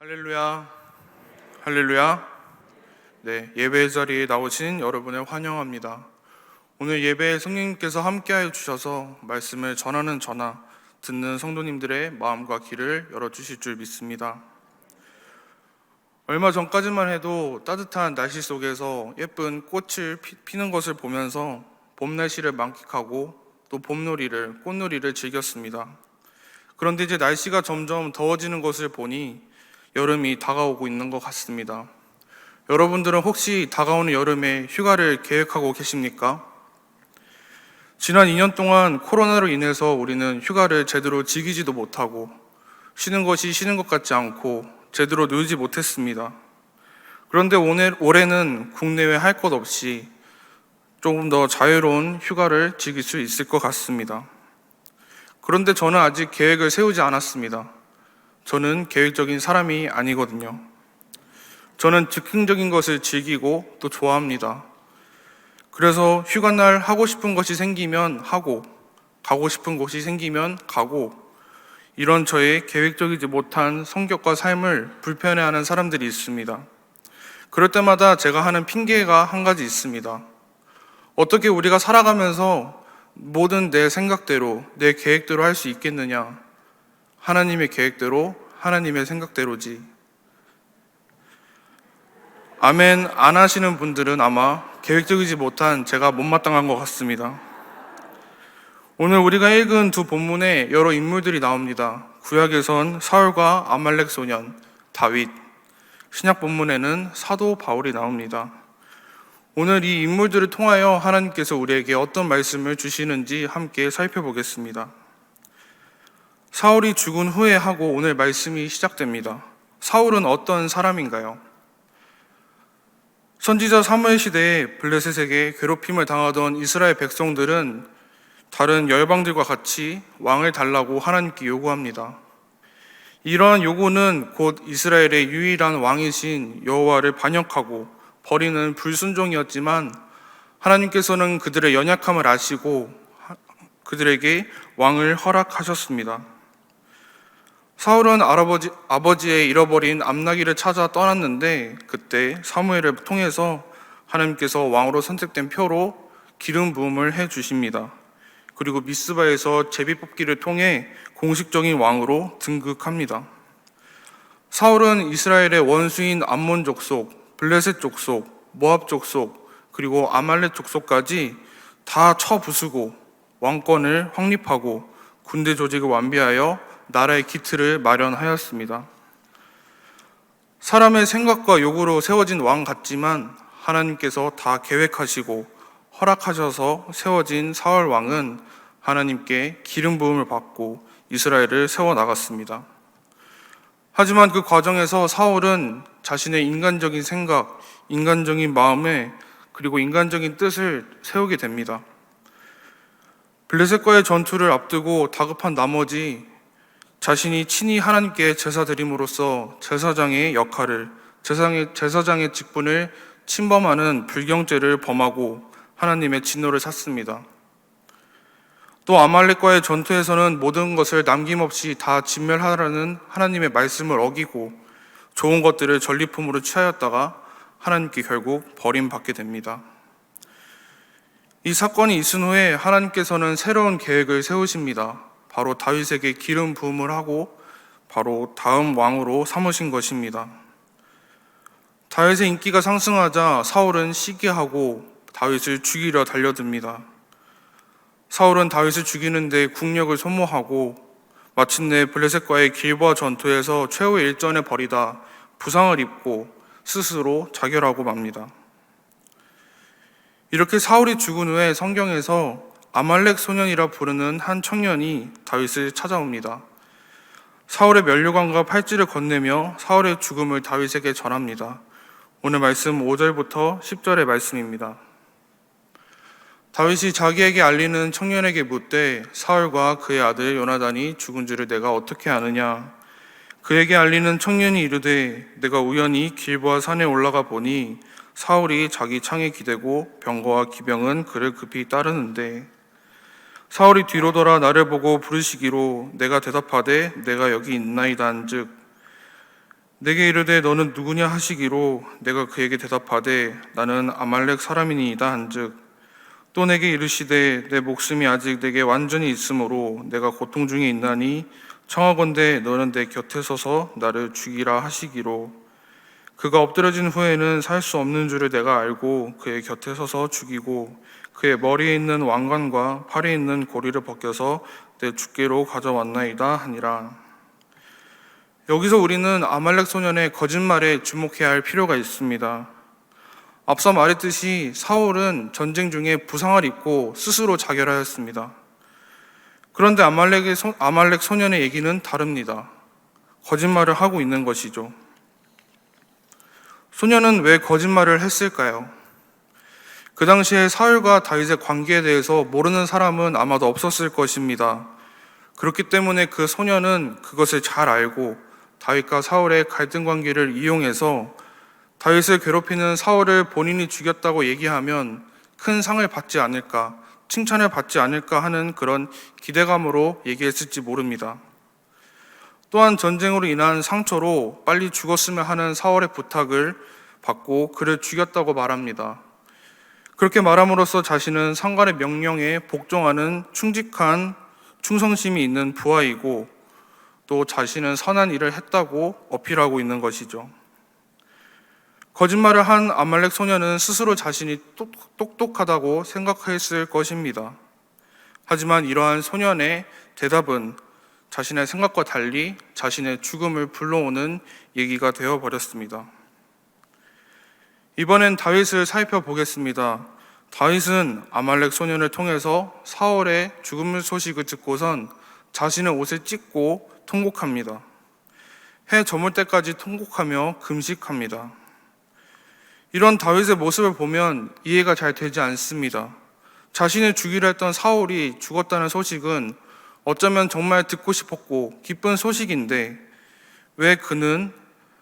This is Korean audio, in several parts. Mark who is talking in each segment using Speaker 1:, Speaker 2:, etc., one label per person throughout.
Speaker 1: 할렐루야, 할렐루야. 네, 예배 자리에 나오신 여러분을 환영합니다. 오늘 예배에 성령님께서 함께하여 주셔서 말씀을 전하는 저나 듣는 성도님들의 마음과 귀를 열어주실 줄 믿습니다. 얼마 전까지만 해도 따뜻한 날씨 속에서 예쁜 꽃을 피는 것을 보면서 봄 날씨를 만끽하고 또 꽃놀이를 즐겼습니다. 그런데 이제 날씨가 점점 더워지는 것을 보니 여름이 다가오고 있는 것 같습니다. 여러분들은 혹시 다가오는 여름에 휴가를 계획하고 계십니까? 지난 2년 동안 코로나로 인해서 우리는 휴가를 제대로 즐기지도 못하고 쉬는 것이 쉬는 것 같지 않고 제대로 놀지 못했습니다. 그런데 올해는 국내외 할 것 없이 조금 더 자유로운 휴가를 즐길 수 있을 것 같습니다. 그런데 저는 아직 계획을 세우지 않았습니다. 저는 계획적인 사람이 아니거든요. 저는 즉흥적인 것을 즐기고 또 좋아합니다. 그래서 휴가날 하고 싶은 것이 생기면 하고, 가고 싶은 곳이 생기면 가고, 이런 저의 계획적이지 못한 성격과 삶을 불편해하는 사람들이 있습니다. 그럴 때마다 제가 하는 핑계가 한 가지 있습니다. 어떻게 우리가 살아가면서 모든 내 생각대로, 내 계획대로 할 수 있겠느냐? 하나님의 계획대로, 하나님의 생각대로지. 아멘 안 하시는 분들은 아마 계획적이지 못한 제가 못마땅한 것 같습니다. 오늘 우리가 읽은 두 본문에 여러 인물들이 나옵니다. 구약에선 사울과 아말렉 소년 다윗, 신약 본문에는 사도 바울이 나옵니다. 오늘 이 인물들을 통하여 하나님께서 우리에게 어떤 말씀을 주시는지 함께 살펴보겠습니다. 사울이 죽은 후에 하고 오늘 말씀이 시작됩니다. 사울은 어떤 사람인가요? 선지자 사무엘 시대에 블레셋에게 괴롭힘을 당하던 이스라엘 백성들은 다른 열방들과 같이 왕을 달라고 하나님께 요구합니다. 이러한 요구는 곧 이스라엘의 유일한 왕이신 여호와를 반역하고 버리는 불순종이었지만 하나님께서는 그들의 연약함을 아시고 그들에게 왕을 허락하셨습니다. 사울은 아버지의 잃어버린 암나귀를 찾아 떠났는데 그때 사무엘을 통해서 하나님께서 왕으로 선택된 표로 기름 부음을 해 주십니다. 그리고 미스바에서 제비 뽑기를 통해 공식적인 왕으로 등극합니다. 사울은 이스라엘의 원수인 암몬 족속, 블레셋 족속, 모압 족속, 그리고 아말렉 족속까지 다 쳐부수고 왕권을 확립하고 군대 조직을 완비하여 나라의 기틀을 마련하였습니다. 사람의 생각과 요구로 세워진 왕 같지만 하나님께서 다 계획하시고 허락하셔서 세워진 사울 왕은 하나님께 기름 부음을 받고 이스라엘을 세워나갔습니다. 하지만 그 과정에서 사울은 자신의 인간적인 생각, 인간적인 마음에 그리고 인간적인 뜻을 세우게 됩니다. 블레셋과의 전투를 앞두고 다급한 나머지 자신이 친히 하나님께 제사 드림으로써 제사장의 역할을, 제사장의 직분을 침범하는 불경죄를 범하고 하나님의 진노를 샀습니다. 또 아말렉과의 전투에서는 모든 것을 남김없이 다 진멸하라는 하나님의 말씀을 어기고 좋은 것들을 전리품으로 취하였다가 하나님께 결국 버림받게 됩니다. 이 사건이 있은 후에 하나님께서는 새로운 계획을 세우십니다. 바로 다윗에게 기름 부음을 하고 바로 다음 왕으로 삼으신 것입니다. 다윗의 인기가 상승하자 사울은 시기하고 다윗을 죽이려 달려듭니다. 사울은 다윗을 죽이는데 국력을 소모하고 마침내 블레셋과의 길보아 전투에서 최후의 일전을 벌이다 부상을 입고 스스로 자결하고 맙니다. 이렇게 사울이 죽은 후에 성경에서 아말렉 소년이라 부르는 한 청년이 다윗을 찾아옵니다. 사울의 면류관과 팔찌를 건네며 사울의 죽음을 다윗에게 전합니다. 오늘 말씀 5절부터 10절의 말씀입니다. 다윗이 자기에게 알리는 청년에게 묻되 사울과 그의 아들 요나단이 죽은 줄을 내가 어떻게 아느냐? 그에게 알리는 청년이 이르되 내가 우연히 길보아 산에 올라가 보니 사울이 자기 창에 기대고 병거와 기병은 그를 급히 따르는데 사울이 뒤로 돌아 나를 보고 부르시기로 내가 대답하되 내가 여기 있나이다 한즉 내게 이르되 너는 누구냐 하시기로 내가 그에게 대답하되 나는 아말렉 사람이니이다 한즉 또 내게 이르시되 내 목숨이 아직 내게 완전히 있으므로 내가 고통 중에 있나니 청하건대 너는 내 곁에 서서 나를 죽이라 하시기로 그가 엎드려진 후에는 살 수 없는 줄을 내가 알고 그의 곁에 서서 죽이고 그의 머리에 있는 왕관과 팔에 있는 고리를 벗겨서 내 주께로 가져왔나이다 하니라. 여기서 우리는 아말렉 소년의 거짓말에 주목해야 할 필요가 있습니다. 앞서 말했듯이 사울은 전쟁 중에 부상을 입고 스스로 자결하였습니다. 그런데 아말렉 소년의 얘기는 다릅니다. 거짓말을 하고 있는 것이죠. 소년은 왜 거짓말을 했을까요? 그 당시에 사울과 다윗의 관계에 대해서 모르는 사람은 아마도 없었을 것입니다. 그렇기 때문에 그 소년은 그것을 잘 알고 다윗과 사울의 갈등 관계를 이용해서 다윗을 괴롭히는 사울을 본인이 죽였다고 얘기하면 큰 상을 받지 않을까, 칭찬을 받지 않을까 하는 그런 기대감으로 얘기했을지 모릅니다. 또한 전쟁으로 인한 상처로 빨리 죽었으면 하는 사울의 부탁을 받고 그를 죽였다고 말합니다. 그렇게 말함으로써 자신은 상관의 명령에 복종하는 충직한 충성심이 있는 부하이고 또 자신은 선한 일을 했다고 어필하고 있는 것이죠. 거짓말을 한 아말렉 소년은 스스로 자신이 똑똑하다고 생각했을 것입니다. 하지만 이러한 소년의 대답은 자신의 생각과 달리 자신의 죽음을 불러오는 얘기가 되어버렸습니다. 이번엔 다윗을 살펴보겠습니다. 다윗은 아말렉 소년을 통해서 사울의 죽음 소식을 듣고선 자신의 옷을 찢고 통곡합니다. 해 저물 때까지 통곡하며 금식합니다. 이런 다윗의 모습을 보면 이해가 잘 되지 않습니다. 자신을 죽이려 했던 사울이 죽었다는 소식은 어쩌면 정말 듣고 싶었고 기쁜 소식인데 왜 그는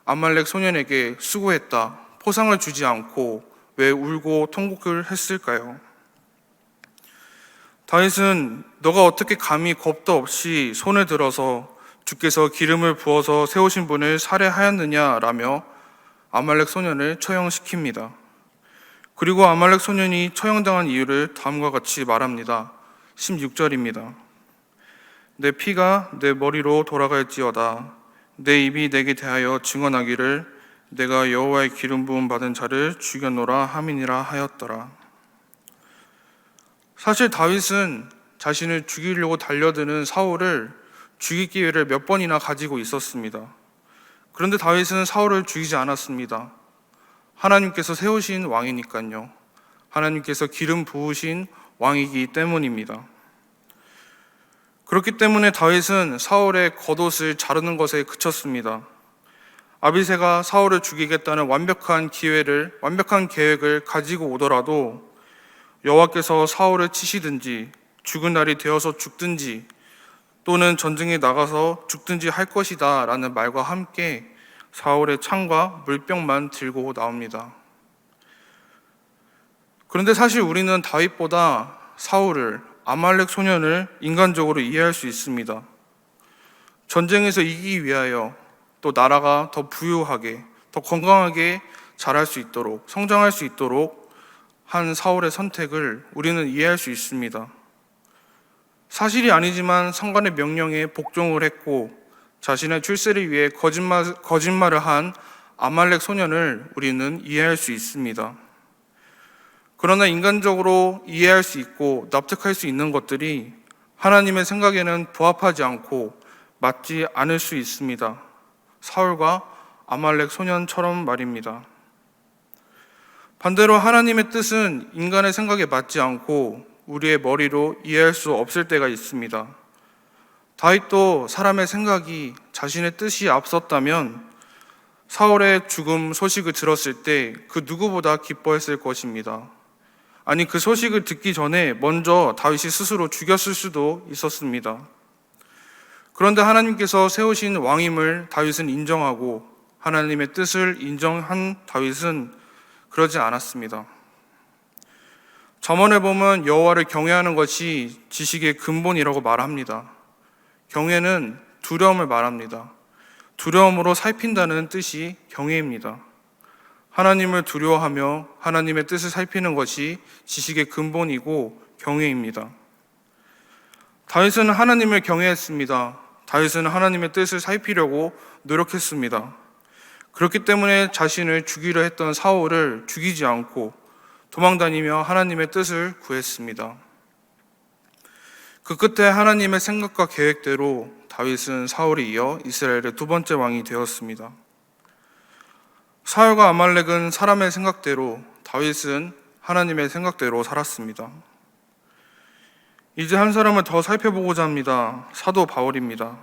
Speaker 1: 아말렉 소년에게 수고했다, 포상을 주지 않고 왜 울고 통곡을 했을까요? 다윗은 너가 어떻게 감히 겁도 없이 손을 들어서 주께서 기름을 부어서 세우신 분을 살해하였느냐라며 아말렉 소년을 처형시킵니다. 그리고 아말렉 소년이 처형당한 이유를 다음과 같이 말합니다. 16절입니다. 내 피가 내 머리로 돌아갈지어다. 내 입이 내게 대하여 증언하기를 내가 여호와의 기름 부음 받은 자를 죽여노라 함이니라 하였더라. 사실 다윗은 자신을 죽이려고 달려드는 사울을 죽일 기회를 몇 번이나 가지고 있었습니다. 그런데 다윗은 사울을 죽이지 않았습니다. 하나님께서 세우신 왕이니까요. 하나님께서 기름 부으신 왕이기 때문입니다. 그렇기 때문에 다윗은 사울의 겉옷을 자르는 것에 그쳤습니다. 아비새가 사울을 죽이겠다는 완벽한 계획을 가지고 오더라도 여호와께서 사울을 치시든지 죽은 날이 되어서 죽든지 또는 전쟁에 나가서 죽든지 할 것이다 라는 말과 함께 사울의 창과 물병만 들고 나옵니다. 그런데 사실 우리는 다윗보다 사울을, 아말렉 소년을 인간적으로 이해할 수 있습니다. 전쟁에서 이기기 위하여 또 나라가 더 부유하게, 더 건강하게 자랄 수 있도록, 성장할 수 있도록 한 사울의 선택을 우리는 이해할 수 있습니다. 사실이 아니지만 상관의 명령에 복종을 했고 자신의 출세를 위해 거짓말을 한 아말렉 소년을 우리는 이해할 수 있습니다. 그러나 인간적으로 이해할 수 있고 납득할 수 있는 것들이 하나님의 생각에는 부합하지 않고 맞지 않을 수 있습니다. 사울과 아말렉 소년처럼 말입니다. 반대로 하나님의 뜻은 인간의 생각에 맞지 않고 우리의 머리로 이해할 수 없을 때가 있습니다. 다윗도 사람의 생각이 자신의 뜻이 앞섰다면 사울의 죽음 소식을 들었을 때 그 누구보다 기뻐했을 것입니다. 아니, 그 소식을 듣기 전에 먼저 다윗이 스스로 죽였을 수도 있었습니다. 그런데 하나님께서 세우신 왕임을 다윗은 인정하고 하나님의 뜻을 인정한 다윗은 그러지 않았습니다. 잠언에 보면 여호와를 경외하는 것이 지식의 근본이라고 말합니다. 경외는 두려움을 말합니다. 두려움으로 살핀다는 뜻이 경외입니다. 하나님을 두려워하며 하나님의 뜻을 살피는 것이 지식의 근본이고 경외입니다. 다윗은 하나님을 경외했습니다. 다윗은 하나님의 뜻을 살피려고 노력했습니다. 그렇기 때문에 자신을 죽이려 했던 사울을 죽이지 않고 도망다니며 하나님의 뜻을 구했습니다. 그 끝에 하나님의 생각과 계획대로 다윗은 사울에 이어 이스라엘의 두 번째 왕이 되었습니다. 사울과 아말렉은 사람의 생각대로, 다윗은 하나님의 생각대로 살았습니다. 이제 한 사람을 더 살펴보고자 합니다. 사도 바울입니다.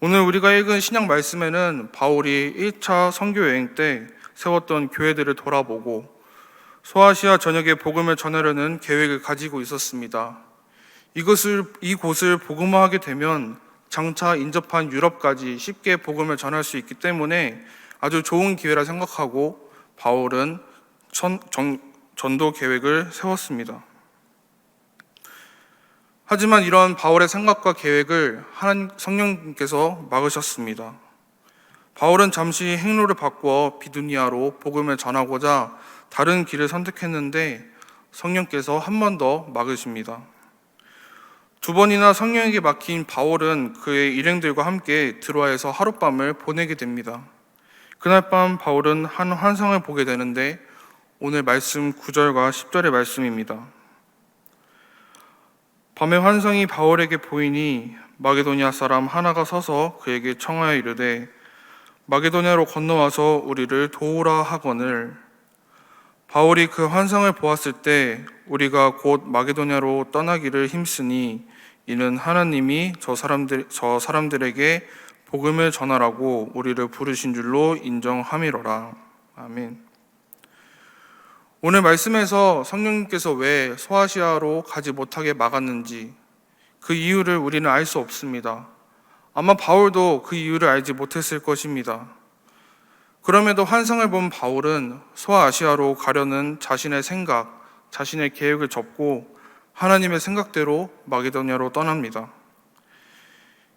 Speaker 1: 오늘 우리가 읽은 신약 말씀에는 바울이 1차 선교 여행 때 세웠던 교회들을 돌아보고 소아시아 전역에 복음을 전하려는 계획을 가지고 있었습니다. 이곳을 복음화하게 되면 장차 인접한 유럽까지 쉽게 복음을 전할 수 있기 때문에 아주 좋은 기회라 생각하고 바울은 전도 계획을 세웠습니다. 하지만 이런 바울의 생각과 계획을 성령님께서 막으셨습니다. 바울은 잠시 행로를 바꾸어 비두니아로 복음을 전하고자 다른 길을 선택했는데 성령께서 한 번 더 막으십니다. 두 번이나 성령에게 막힌 바울은 그의 일행들과 함께 드로아에서 하룻밤을 보내게 됩니다. 그날 밤 바울은 한 환상을 보게 되는데 오늘 말씀 9절과 10절의 말씀입니다. 밤에 환상이 바울에게 보이니 마게도냐 사람 하나가 서서 그에게 청하여 이르되 마게도냐로 건너와서 우리를 도우라 하거늘. 바울이 그 환상을 보았을 때 우리가 곧 마게도냐로 떠나기를 힘쓰니 이는 하나님이 저 사람들에게 복음을 전하라고 우리를 부르신 줄로 인정함이로라. 아멘. 오늘 말씀에서 성령님께서 왜 소아시아로 가지 못하게 막았는지 그 이유를 우리는 알 수 없습니다. 아마 바울도 그 이유를 알지 못했을 것입니다. 그럼에도 환상을 본 바울은 소아시아로 가려는 자신의 생각, 자신의 계획을 접고 하나님의 생각대로 마게도냐로 떠납니다.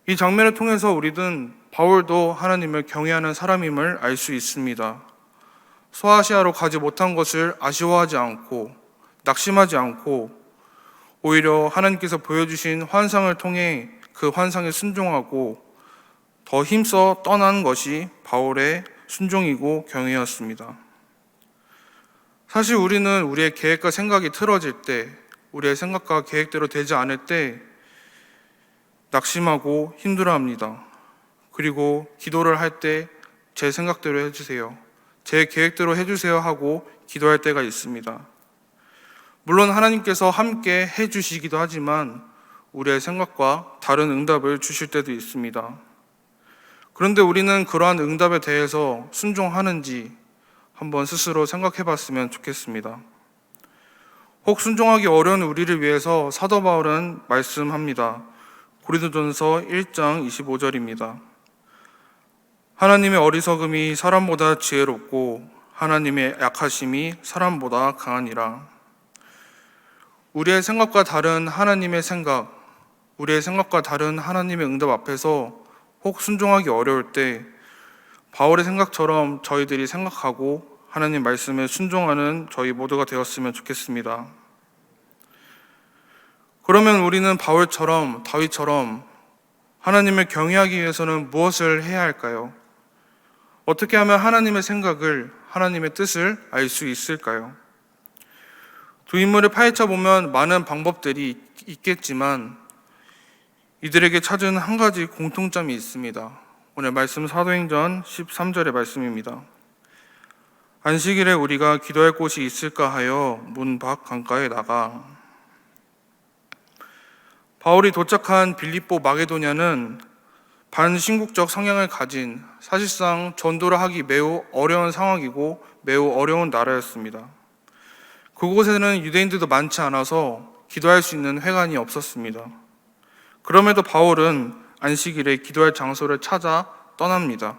Speaker 1: 이 장면을 통해서 우리는 바울도 하나님을 경외하는 사람임을 알 수 있습니다. 소아시아로 가지 못한 것을 아쉬워하지 않고 낙심하지 않고 오히려 하나님께서 보여주신 환상을 통해 그 환상에 순종하고 더 힘써 떠난 것이 바울의 순종이고 경외였습니다. 사실 우리는 우리의 계획과 생각이 틀어질 때, 우리의 생각과 계획대로 되지 않을 때 낙심하고 힘들어합니다. 그리고 기도를 할 때 제 생각대로 해주세요, 제 계획대로 해주세요 하고 기도할 때가 있습니다. 물론 하나님께서 함께 해주시기도 하지만 우리의 생각과 다른 응답을 주실 때도 있습니다. 그런데 우리는 그러한 응답에 대해서 순종하는지 한번 스스로 생각해 봤으면 좋겠습니다. 혹 순종하기 어려운 우리를 위해서 사도 바울은 말씀합니다. 고린도전서 1장 25절입니다. 하나님의 어리석음이 사람보다 지혜롭고 하나님의 약하심이 사람보다 강하니라. 우리의 생각과 다른 하나님의 생각, 우리의 생각과 다른 하나님의 응답 앞에서 혹 순종하기 어려울 때 바울의 생각처럼 저희들이 생각하고 하나님 말씀에 순종하는 저희 모두가 되었으면 좋겠습니다. 그러면 우리는 바울처럼, 다윗처럼 하나님을 경외하기 위해서는 무엇을 해야 할까요? 어떻게 하면 하나님의 생각을, 하나님의 뜻을 알 수 있을까요? 두 인물을 파헤쳐 보면 많은 방법들이 있겠지만 이들에게 찾은 한 가지 공통점이 있습니다. 오늘 말씀 사도행전 13절의 말씀입니다. 안식일에 우리가 기도할 곳이 있을까 하여 문 밖 강가에 나가. 바울이 도착한 빌립보 마게도냐는 반신국적 성향을 가진, 사실상 전도를 하기 매우 어려운 상황이고 매우 어려운 나라였습니다. 그곳에는 유대인들도 많지 않아서 기도할 수 있는 회관이 없었습니다. 그럼에도 바울은 안식일에 기도할 장소를 찾아 떠납니다.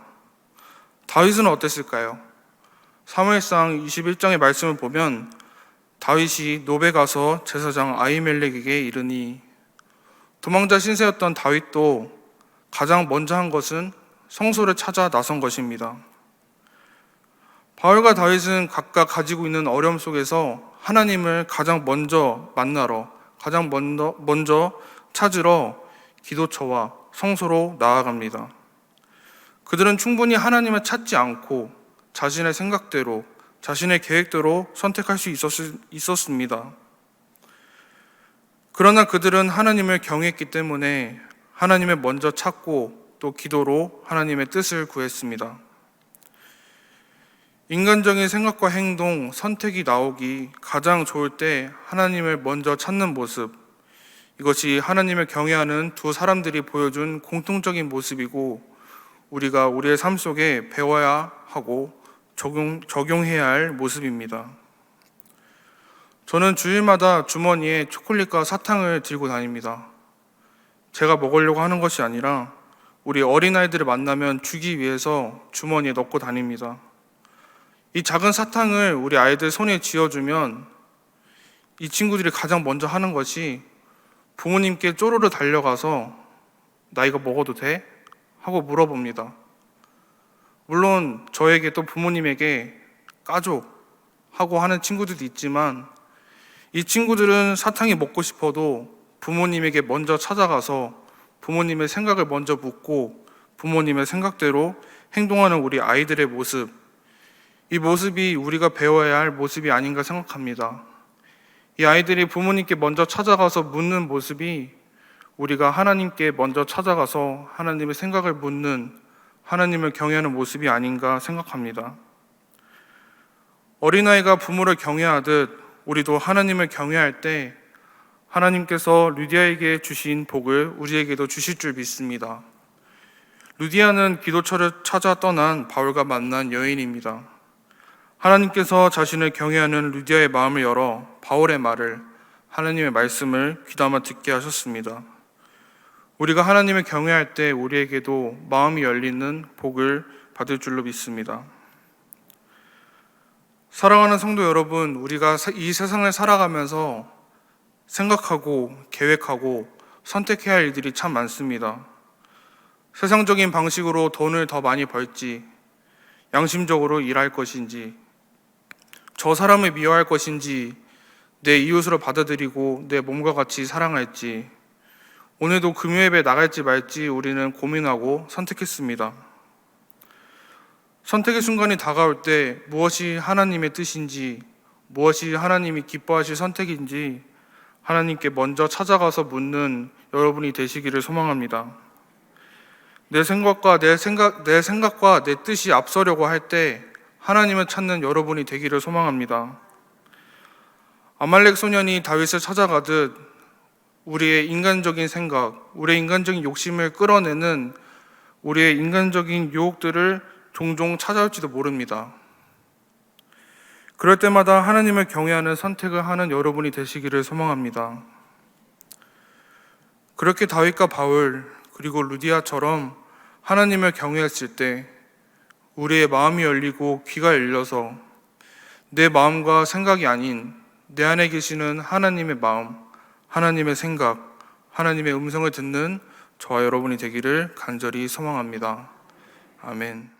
Speaker 1: 다윗은 어땠을까요? 사무엘상 21장의 말씀을 보면 다윗이 노베 가서 제사장 아히멜렉에게 이르니, 도망자 신세였던 다윗도 가장 먼저 한 것은 성소를 찾아 나선 것입니다. 바울과 다윗은 각각 가지고 있는 어려움 속에서 하나님을 가장 먼저 만나러, 가장 먼저 찾으러 기도처와 성소로 나아갑니다. 그들은 충분히 하나님을 찾지 않고 자신의 생각대로, 자신의 계획대로 선택할 수 있었습니다. 그러나 그들은 하나님을 경외했기 때문에 하나님을 먼저 찾고 또 기도로 하나님의 뜻을 구했습니다. 인간적인 생각과 행동, 선택이 나오기 가장 좋을 때 하나님을 먼저 찾는 모습, 이것이 하나님을 경외하는 두 사람들이 보여준 공통적인 모습이고 우리가 우리의 삶 속에 배워야 하고 적용해야 할 모습입니다. 저는 주일마다 주머니에 초콜릿과 사탕을 들고 다닙니다. 제가 먹으려고 하는 것이 아니라 우리 어린아이들을 만나면 주기 위해서 주머니에 넣고 다닙니다. 이 작은 사탕을 우리 아이들 손에 쥐어주면 이 친구들이 가장 먼저 하는 것이 부모님께 쪼르르 달려가서 나 이거 먹어도 돼? 하고 물어봅니다. 물론 저에게 또 부모님에게 까줘 하고 하는 친구들도 있지만 이 친구들은 사탕이 먹고 싶어도 부모님에게 먼저 찾아가서 부모님의 생각을 먼저 묻고 부모님의 생각대로 행동하는 우리 아이들의 모습, 이 모습이 우리가 배워야 할 모습이 아닌가 생각합니다. 이 아이들이 부모님께 먼저 찾아가서 묻는 모습이 우리가 하나님께 먼저 찾아가서 하나님의 생각을 묻는, 하나님을 경외하는 모습이 아닌가 생각합니다. 어린아이가 부모를 경외하듯 우리도 하나님을 경외할 때 하나님께서 루디아에게 주신 복을 우리에게도 주실 줄 믿습니다. 루디아는 기도처를 찾아 떠난 바울과 만난 여인입니다. 하나님께서 자신을 경외하는 루디아의 마음을 열어 바울의 말을, 하나님의 말씀을 귀담아 듣게 하셨습니다. 우리가 하나님을 경외할 때 우리에게도 마음이 열리는 복을 받을 줄로 믿습니다. 사랑하는 성도 여러분, 우리가 이 세상을 살아가면서 생각하고 계획하고 선택해야 할 일들이 참 많습니다. 세상적인 방식으로 돈을 더 많이 벌지, 양심적으로 일할 것인지, 저 사람을 미워할 것인지, 내 이웃으로 받아들이고 내 몸과 같이 사랑할지, 오늘도 금요예배 나갈지 말지 우리는 고민하고 선택했습니다. 선택의 순간이 다가올 때 무엇이 하나님의 뜻인지, 무엇이 하나님이 기뻐하실 선택인지 하나님께 먼저 찾아가서 묻는 여러분이 되시기를 소망합니다. 내 생각과 내 뜻이 앞서려고 할 때 하나님을 찾는 여러분이 되기를 소망합니다. 아말렉 소년이 다윗을 찾아가듯 우리의 인간적인 생각, 우리의 인간적인 욕심을 끌어내는 우리의 인간적인 유혹들을 종종 찾아올지도 모릅니다. 그럴 때마다 하나님을 경외하는 선택을 하는 여러분이 되시기를 소망합니다. 그렇게 다윗과 바울 그리고 루디아처럼 하나님을 경외했을 때 우리의 마음이 열리고 귀가 열려서 내 마음과 생각이 아닌 내 안에 계시는 하나님의 마음, 하나님의 생각, 하나님의 음성을 듣는 저와 여러분이 되기를 간절히 소망합니다. 아멘.